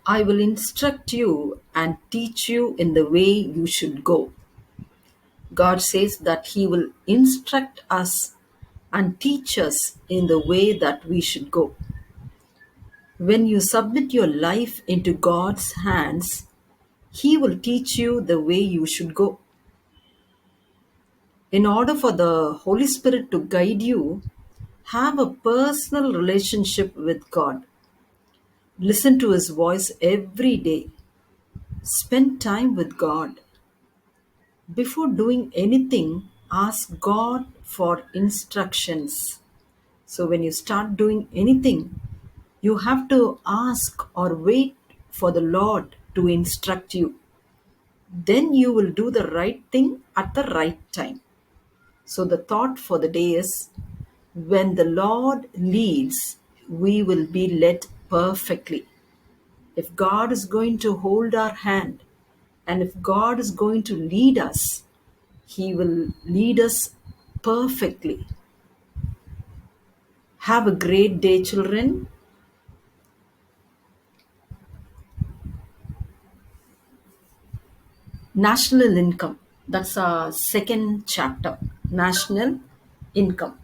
I will instruct you and teach you in the way you should go. God says that He will instruct us and teach us in the way that we should go. When you submit your life into God's hands, He will teach you the way you should go. In order for the Holy Spirit to guide you, have a personal relationship with God. Listen to His voice every day. Spend time with God. Before doing anything, ask God for instructions. So, when you start doing anything, you have to ask or wait for the Lord to instruct you. Then you will do the right thing at the right time. So, the thought for the day is when the Lord leads, we will be led perfectly. If God is going to hold our hand and if God is going to lead us, He will lead us perfectly. Have a great day, children. National income. That's our second chapter. National income.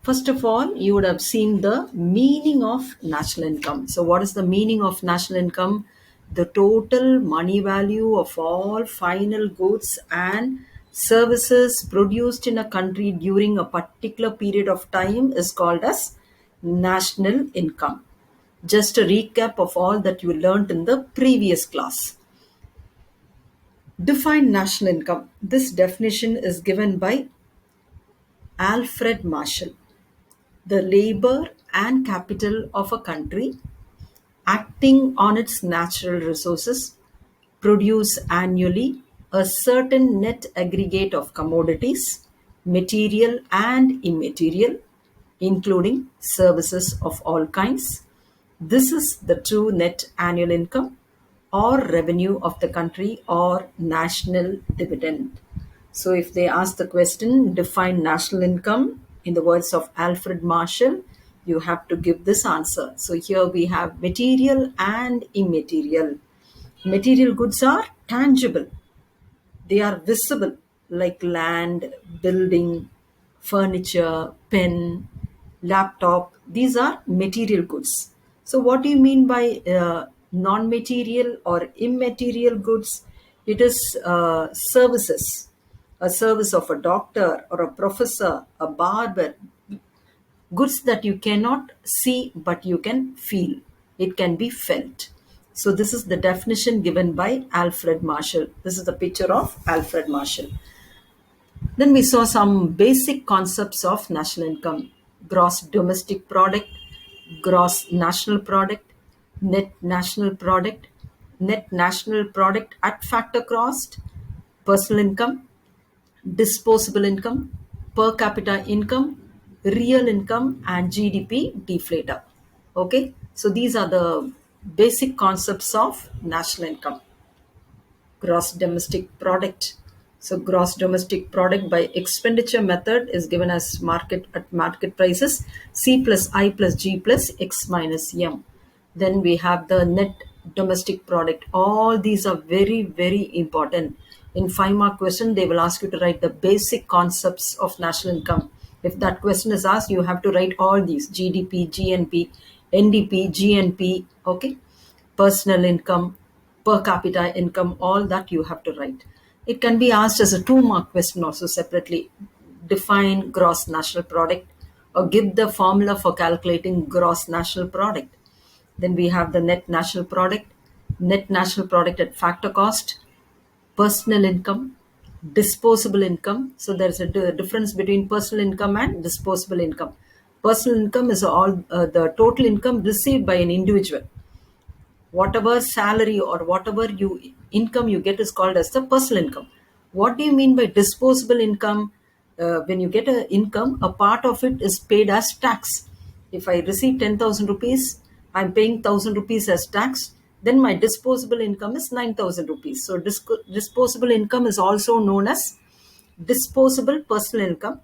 First of all, you would have seen the meaning of national income. So, what is the meaning of national income? The total money value of all final goods and services produced in a country during a particular period of time is called as national income. Just a recap of all that you learned in the previous class. Define national income. This definition is given by Alfred Marshall. The labor and capital of a country acting on its natural resources produce annually a certain net aggregate of commodities, material and immaterial, including services of all kinds. This is the true net annual income or revenue of the country or national dividend. So, if they ask the question, define national income in the words of Alfred Marshall, you have to give this answer. So, here we have material and immaterial. Material goods are tangible, they are visible, like land, building, furniture, pen, laptop. These are material goods. So, what do you mean by non material or immaterial goods? It is services, a service of a doctor or a professor, a barber, goods that you cannot see but you can feel. It can be felt. So, this is the definition given by Alfred Marshall. This is the picture of Alfred Marshall. Then we saw some basic concepts of national income: gross domestic product, gross national product, net national product at factor cost, personal income, disposable income, per capita income, real income, and GDP deflator. Okay, so these are the basic concepts of national income. Gross domestic product. So, gross domestic product by expenditure method is given as market at market prices C plus I plus G plus X minus M. Then we have the net domestic product. All these are very, very important. In 5 mark question, they will ask you to write the basic concepts of national income. If that question is asked, you have to write all these: GDP, GNP, NDP, GNP, okay, personal income, per capita income, all that you have to write. It can be asked as a 2 mark question also separately. Define gross national product or give the formula for calculating gross national product. Then we have the net national product at factor cost, personal income, disposable income. So there's a difference between personal income and disposable income. Personal income is all the total income received by an individual. Whatever salary or whatever you income you get is called as the personal income. What do you mean by disposable income? When you get an income, a part of it is paid as tax. If I receive 10,000 rupees, I'm paying 1,000 rupees as tax. Then my disposable income is 9,000 rupees. So disposable income is also known as disposable personal income.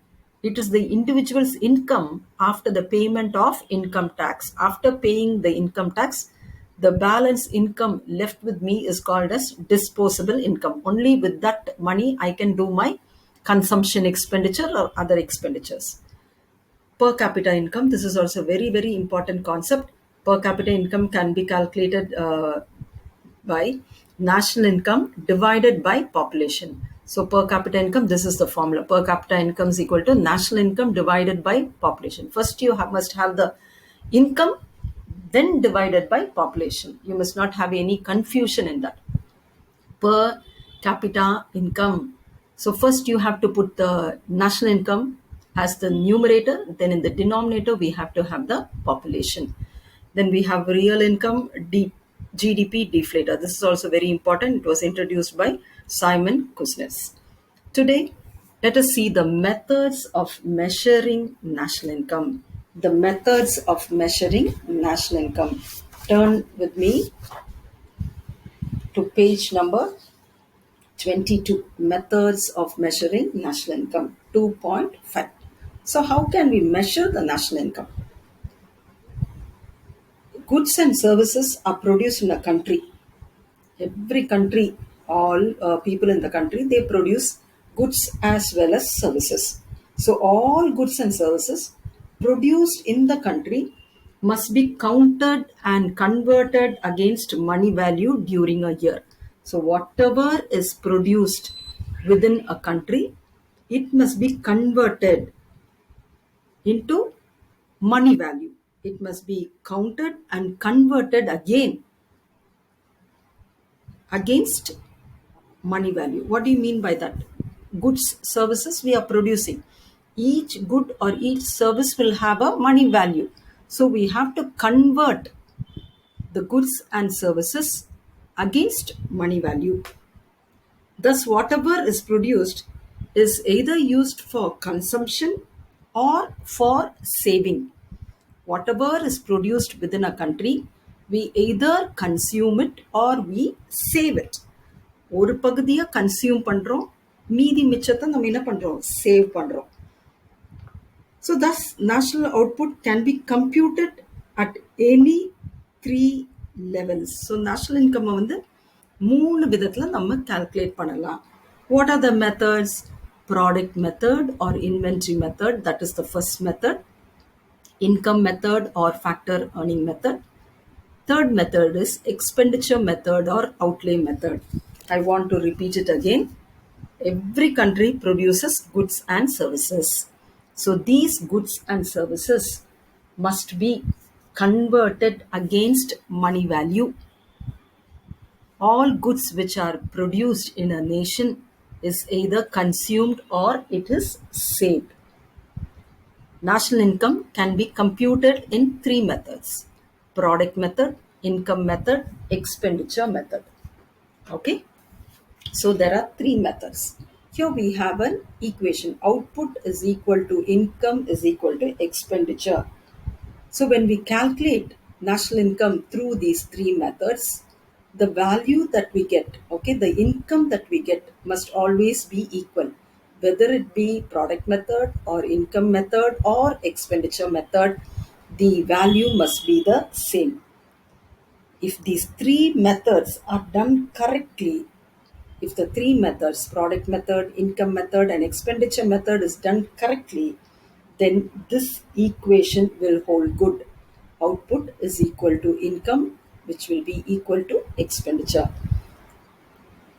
It is the individual's income after the payment of income tax. After paying the income tax, the balance income left with me is called as disposable income. Only with that money I can do my consumption expenditure or other expenditures. Per capita income, this is also very, very important concept. Per capita income can be calculated by national income divided by population. So per capita income, this is the formula. Per capita income is equal to national income divided by population. First, you must have the income, then divided by population. You must not have any confusion in that. Per capita income. So first you have to put the national income as the numerator, then in the denominator we have to have the population. Then we have real income, GDP deflator. This is also very important. It was introduced by Simon Kuznets. Today, let us see the methods of measuring national income. The methods of measuring national income. Turn with me to page number 22, methods of measuring national income 2.5. So how can we measure the national income? Goods and services are produced in a country. Every country, all people in the country, they produce goods as well as services. So all goods and services produced in the country must be counted and converted against money value during a year. So whatever is produced within a country, it must be converted into money value. It must be counted and converted again against money value. What do you mean by that? Goods, services we are producing. Each good or each service will have a money value. So we have to convert the goods and services against money value. Thus, whatever is produced is either used for consumption or for saving. Whatever is produced within a country, we either consume it or we save it. ஒரு பகுதியை consume பண்றோம், மீதி மிச்சத்தை நம்ம என்ன பண்றோம், save பண்றோம். So thus national output can be computed at any three levels. So national income வந்து மூணு விதத்துல நம்ம கால்குலேட் பண்ணலாம். What are the methods? Product method or inventory method, that is the first method. Income method or factor earning method. Third method is expenditure method or outlay method. I want to repeat it again. Every country produces goods and services. So these goods and services must be converted against money value. All goods which are produced in a nation is either consumed or it is saved. National income can be computed in three methods: product method, income method, expenditure method. Okay, so there are three methods. Here we have an equation: output is equal to income is equal to expenditure. So when we calculate national income through these three methods, the value that we get, okay, the income that we get must always be equal. Whether it be product method or income method or expenditure method, the value must be the same. If these three methods are done correctly, if the three methods, product method, income method, and expenditure method is done correctly, then this equation will hold good. Output is equal to income, which will be equal to expenditure.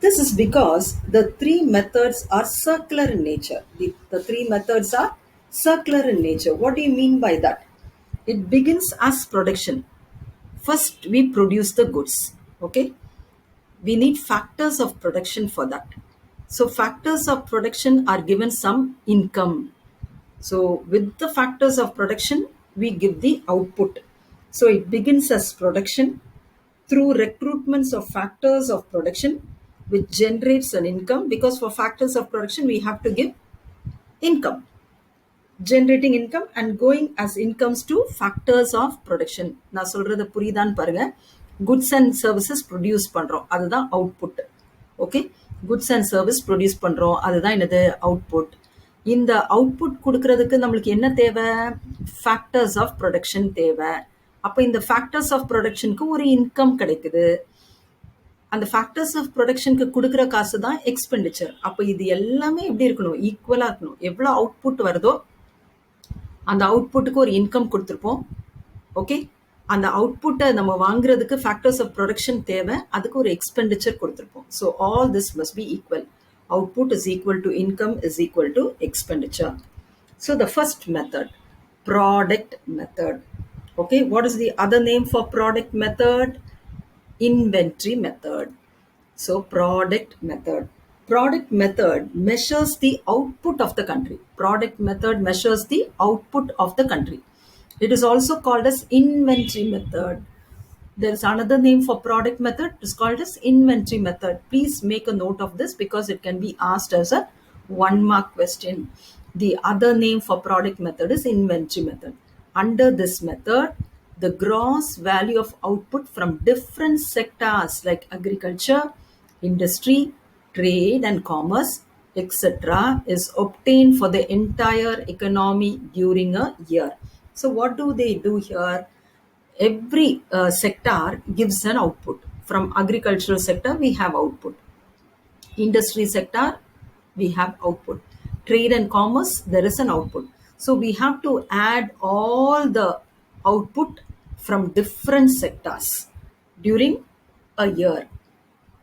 This is because the three methods are circular in nature. The three methods are circular in nature. What do you mean by that? It begins as production. First, we produce the goods. Okay? We need factors of production for that. So factors of production are given some income. So with the factors of production, we give the output. So it begins as production. Through recruitments of factors of production, which generates an income, because for factors of production, we have to give income. Generating income and going as incomes to factors of production. நான் சொல்றது புரியுதான்னு பாருங்க. Goods and services produce பண்றோம், அதுதான் output. Okay, goods and service produce பண்றோம், அதுதான் என்னது output. இந்த output குடுக்குறதுக்கு நம்மளுக்கு என்ன தேவை? ஃபேக்டர்ஸ் ஆஃப் ப்ரொடக்ஷன் தேவை. அப்ப இந்த ஃபேக்டர்ஸ் ஆஃப் ப்ரொடக்ஷனுக்கு ஒரு இன்கம் கிடைக்குது. அந்த ஃபேக்டர்ஸ் ஆஃப் ப்ரொடக்ஷனுக்கு குடுக்குற காசு தான் எக்ஸ்பெண்டிச்சர். அப்ப இது எல்லாமே எப்படி இருக்கணும்? ஈக்குவலா இருக்கணும். எவ்வளோ அவுட்புட் வருதோ அந்த அவுட்புட்டுக்கு ஒரு இன்கம் குடுத்துருப்போம். ஓகே? அந்த அவுட்புட்டை நம்ம வாங்குறதுக்கு ஃபேக்டர்ஸ் ஆஃப் ப்ரொடக்ஷன் தேவை. அதுக்கு ஒரு எக்ஸ்பெண்டிச்சர் கொடுத்துருப்போம். So all this must be equal. Output is equal to income is equal to expenditure. So the first method, product method. Okay, what is the other name for product method? Inventory method. So product method. Product method measures the output of the country. Product method measures the output of the country. It is also called as inventory method. There is another name for product method. It is called as inventory method. Please make a note of this because it can be asked as a 1-mark question. The other name for product method is inventory method. Under this method, the gross value of output from different sectors like agriculture, industry, trade and commerce, etc. is obtained for the entire economy during a year. So what do they do here? Every sector gives an output. From agricultural sector, we have output. Industry sector, we have output. Trade and commerce, there is an output. So we have to add all the output from different sectors during a year.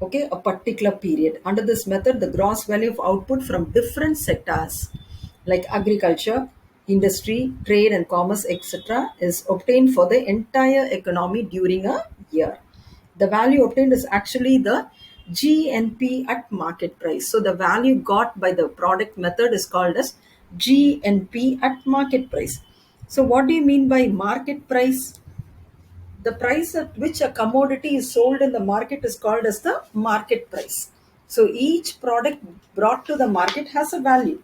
Okay, a particular period. Under this method, the gross value of output from different sectors like agriculture, industry, trade and commerce, etc. is obtained for the entire economy during a year. The value obtained is actually the GNP at market price. So the value got by the product method is called as GNP at market price. So what do you mean by market price? The price at which a commodity is sold in the market is called as the market price. So each product brought to the market has a value.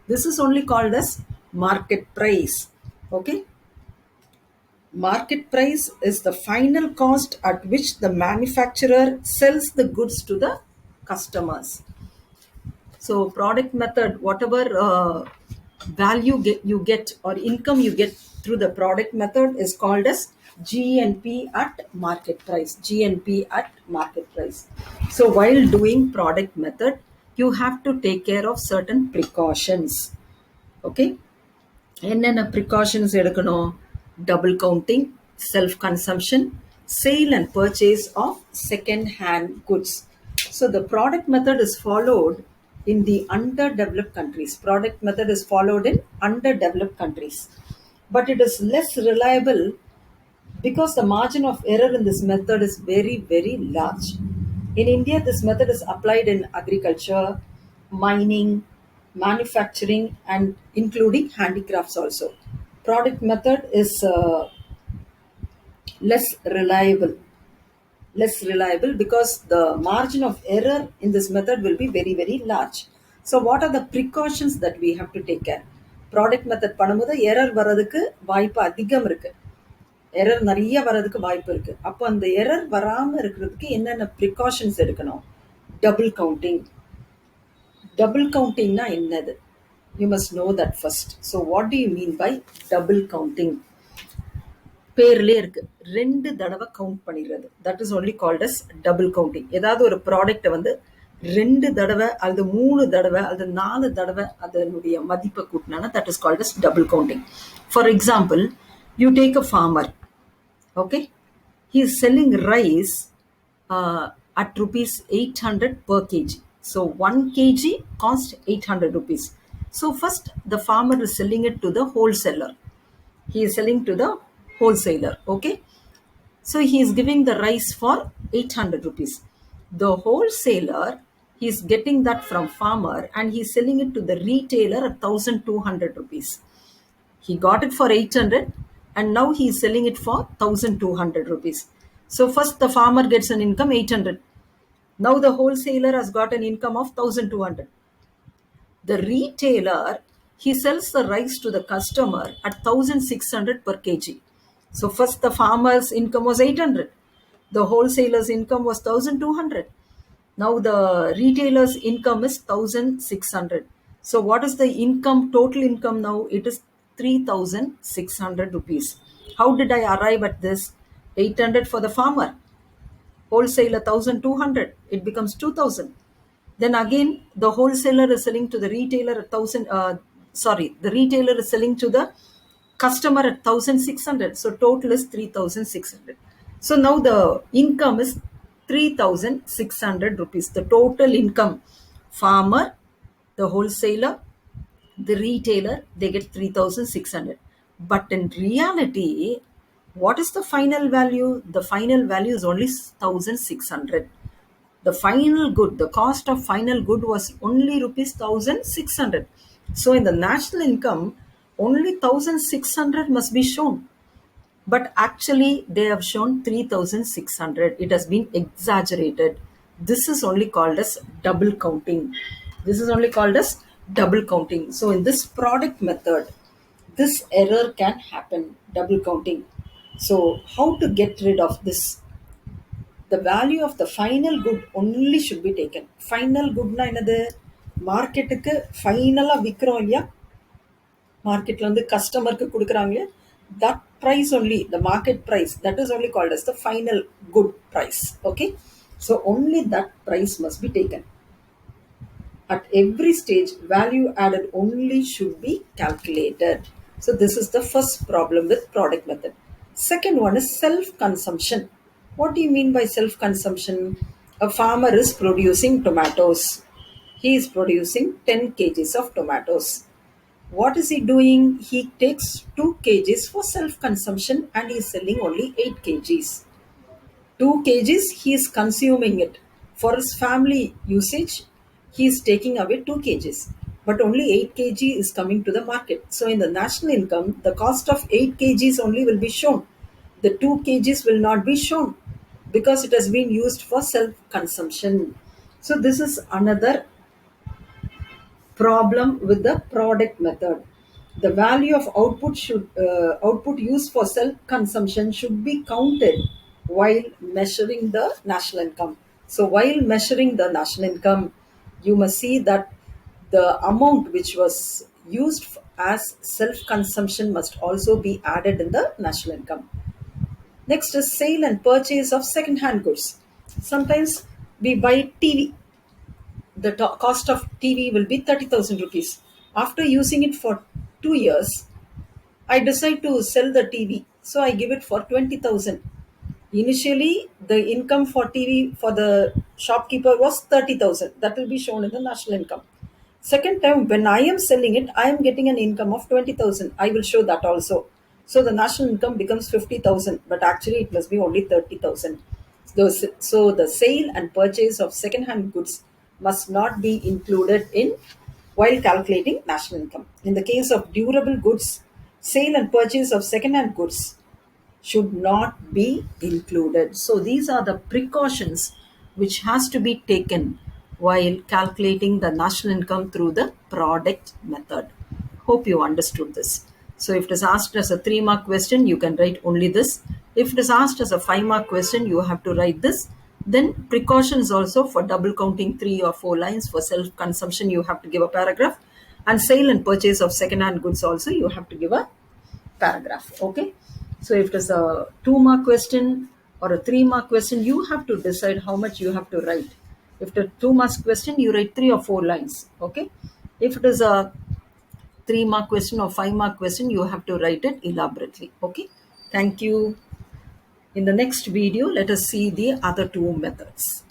This is only called as market price. Okay? Market price is the final cost at which the manufacturer sells the goods to the customers. So product method, whatever value you get or income you get through the product method is called as GNP at market price. GNP at market price. So while doing product method, you have to take care of certain precautions. Okay? என்னென்ன precautions எடுக்கணும்? Double counting, self-consumption, sale and purchase of second-hand goods. So the product method is followed in the underdeveloped countries. Product method is followed in underdeveloped countries. But it is less reliable because the margin of error in this method is very, very large. In India, this method is applied in agriculture, mining, manufacturing, and including handicrafts also. Product method is less reliable. Less reliable because the margin of error in this method will be very, very large. So what are the precautions that we have to take care? Product method பண்ணும்போது error வர்றதுக்கு வாய்ப்பு அதிகம் இருக்கு. Error நிறைய வர்றதுக்கு வாய்ப்பு இருக்கு. அப்போ அந்த எரர் வராம இருக்கிறதுக்கு என்னென்ன precautions எடுக்கணும்? Double counting. Double countingனா என்னது? You must know that first. So what do you mean by double counting? பேர்லயே இருக்கு. 2 தடவை கவுண்ட் பண்ணிடுறது. That is only called as double counting. ஏதாவது ஒரு ப்ராடக்ட்டை வந்து 2 தடவை அல்லது 3 தடவை அல்லது 4 தடவை அதனுடைய மதிப்பை கூட்டினா that is called as double counting. For example, you take a farmer. Okay, he is selling rice at rupees 800 per kg. So 1 kg cost 800 rupees. So first the farmer is selling it to the wholesaler. He is selling to the wholesaler. Okay, so he is giving the rice for 800 rupees. The wholesaler, he is getting that from farmer and he is selling it to the retailer at 1200 rupees. He got it for 800 and now he is selling it for 1200 rupees. So first the farmer gets an income 800. Now the wholesaler has got an income of 1200. The retailer, he sells the rice to the customer at 1600 per kg. So first the farmer's income was 800. The wholesaler's income was 1200. Now the retailer's income is 1600. So what is the income, total income now? It is 3,600 rupees. How did I arrive at this? 800 for the farmer, wholesaler 1,200, it becomes 2,000. Then again, the wholesaler is selling to the retailer at 1,000, the retailer is selling to the customer at 1,600. So total is 3,600. So now the income is 3,600 rupees. The total income, farmer, the wholesaler, the retailer, they get 3,600. But in reality, what is the final value? The final value is only 1,600. The final good, the cost of final good was only rupees 1,600. So in the national income, only 1,600 must be shown, but actually they have shown 3,600. It has been exaggerated. This is only called as double counting. This is only called as double counting. So in this product method, this error can happen, double counting. So how to get rid of this? The value of the final good only should be taken. Final good na என்னது? மார்க்கெட்டுக்கு ஃபைனலா விற்கிறோம் இல்லையா, மார்க்கெட்ல வந்து கஸ்டமருக்கு கொடுக்குறாங்க, that price only, the market price, that is only called as the final good price. Okay, so only that price must be taken. At every stage, value added only should be calculated. So this is the first problem with product method. Second one is self consumption. What do you mean by self consumption? A farmer is producing tomatoes. He is producing 10 kgs of tomatoes. What is he doing? He takes 2 kgs for self consumption and he is selling only 8 kgs. 2 kgs he is consuming it. For his family usage, he is taking away 2 kgs. But only 8 kg is coming to the market. So in the national income, the cost of 8 kgs only will be shown. The 2 kgs will not be shown because it has been used for self consumption. So this is another problem with the product method. The value of output used for self consumption should be counted while measuring the national income. So while measuring the national income, you must see that the amount which was used as self consumption must also be added in the national income. Next is sale and purchase of second hand goods. Sometimes we buy TV. The cost of TV will be 30,000 rupees. After using it for 2 years, I decide to sell the TV. So I give it for 20,000. Initially, the income for TV for the shopkeeper was 30,000. That will be shown in the national income. Second time, when I am selling it, I am getting an income of 20,000. I will show that also. So the national income becomes 50,000, but actually it must be only 30,000. So the sale and purchase of second-hand goods must not be included in while calculating national income. In the case of durable goods, sale and purchase of second-hand goods should not be included. So these are the precautions which has to be taken while calculating the national income through the product method. Hope you understood this. So if it is asked as a 3-mark question, you can write only this. If it is asked as a 5-mark question, you have to write this. Then precautions also for double counting 3 or 4 lines. For self-consumption, you have to give a paragraph. And sale and purchase of second-hand goods also, you have to give a paragraph. Okay. So if it is a 2-mark question or a 3-mark question, you have to decide how much you have to write. If it is a 2-mark question, you write 3 or 4 lines. Okay. If it is a 3-mark question or 5-mark question, you have to write it elaborately. Okay. Thank you. In the next video, let us see the other 2 methods.